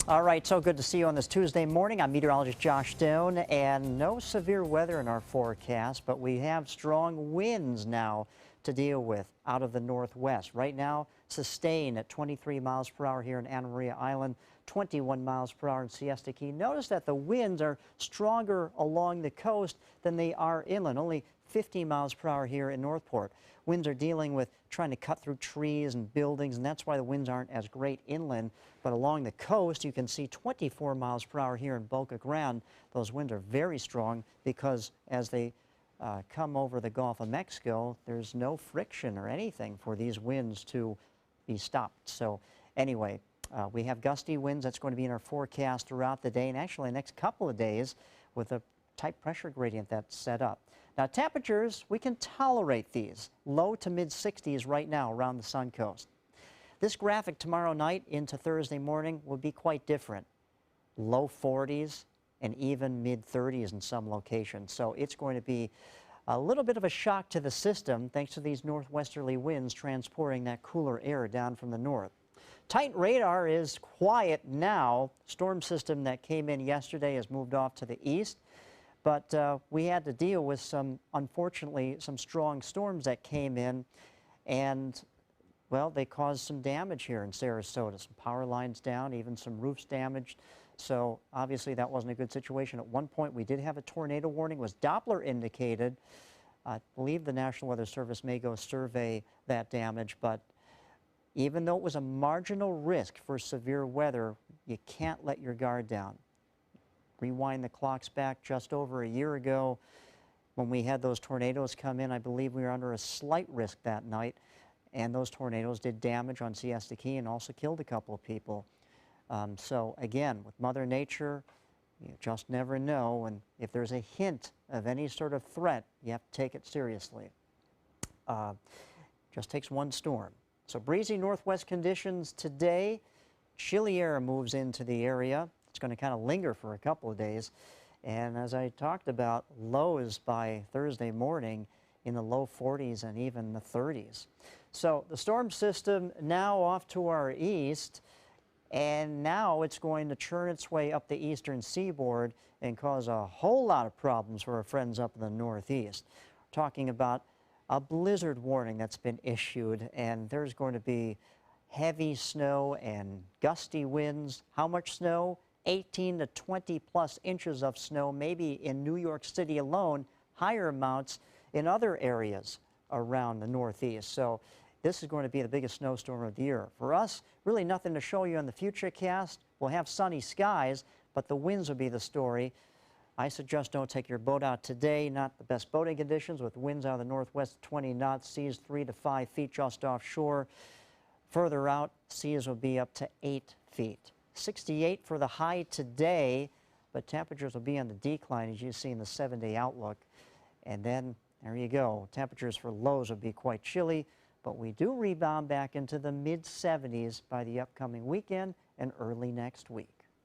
All right, so good to see you on this Tuesday morning. I'm meteorologist Josh Stone, and no severe weather in our forecast, but we have strong winds now to deal with out of the northwest. Right now, sustained at 23 miles per hour here in Anna Maria Island, 21 miles per hour in Siesta Key. Notice that the winds are stronger along the coast than they are inland, only 50 miles per hour here in Northport. Winds are dealing with trying to cut through trees and buildings, and that's why the winds aren't as great inland. But along the coast, you can see 24 miles per hour here in Boca Grande. Those winds are very strong because as they come over the Gulf of Mexico, there's no friction or anything for these winds to be stopped. So anyway, we have gusty winds that's going to be in our forecast throughout the day, and actually the next couple of days with a tight pressure gradient that's set up. Now temperatures, we can tolerate these. Low to mid 60s right now around the Suncoast. This graphic tomorrow night into Thursday morning will be quite different. Low 40s and even mid 30s in some locations. So it's going to be a little bit of a shock to the system thanks to these northwesterly winds transporting that cooler air down from the north. Tight radar is quiet now. Storm system that came in yesterday has moved off to the east. But we had to deal with unfortunately, some strong storms that came in, and, well, they caused some damage here in Sarasota. Some power lines down, even some roofs damaged. So obviously that wasn't a good situation. At one point we did have a tornado warning, was Doppler indicated. I believe the National Weather Service may go survey that damage, but even though it was a marginal risk for severe weather, you can't let your guard down. Rewind the clocks back just over a year ago when we had those tornadoes come in. I believe we were under a slight risk that night, and those tornadoes did damage on Siesta Key and also killed a couple of people. So again, with Mother Nature, you just never know, and if there's a hint of any sort of threat, you have to take it seriously. Just takes one storm. So breezy northwest conditions today. Chilly air moves into the area. It's going to kind of linger for a couple of days. And as I talked about, lows by Thursday morning in the low 40s and even the 30s. So the storm system now off to our east, and now it's going to churn its way up the eastern seaboard and cause a whole lot of problems for our friends up in the northeast. We're talking about a blizzard warning that's been issued, and there's going to be heavy snow and gusty winds. How much snow? 18 to 20 plus inches of snow, maybe in New York City alone, higher amounts in other areas around the northeast. So this is going to be the biggest snowstorm of the year. For us, really nothing to show you on the Futurecast. We'll have sunny skies, but the winds will be the story. I suggest don't take your boat out today. Not the best boating conditions with winds out of the northwest 20 knots, seas 3 to 5 feet just offshore. Further out, seas will be up to 8 feet. 68 for the high today, but temperatures will be on the decline as you see in the 7-day outlook. And then there you go. Temperatures for lows will be quite chilly, but we do rebound back into the mid 70s by the upcoming weekend and early next week.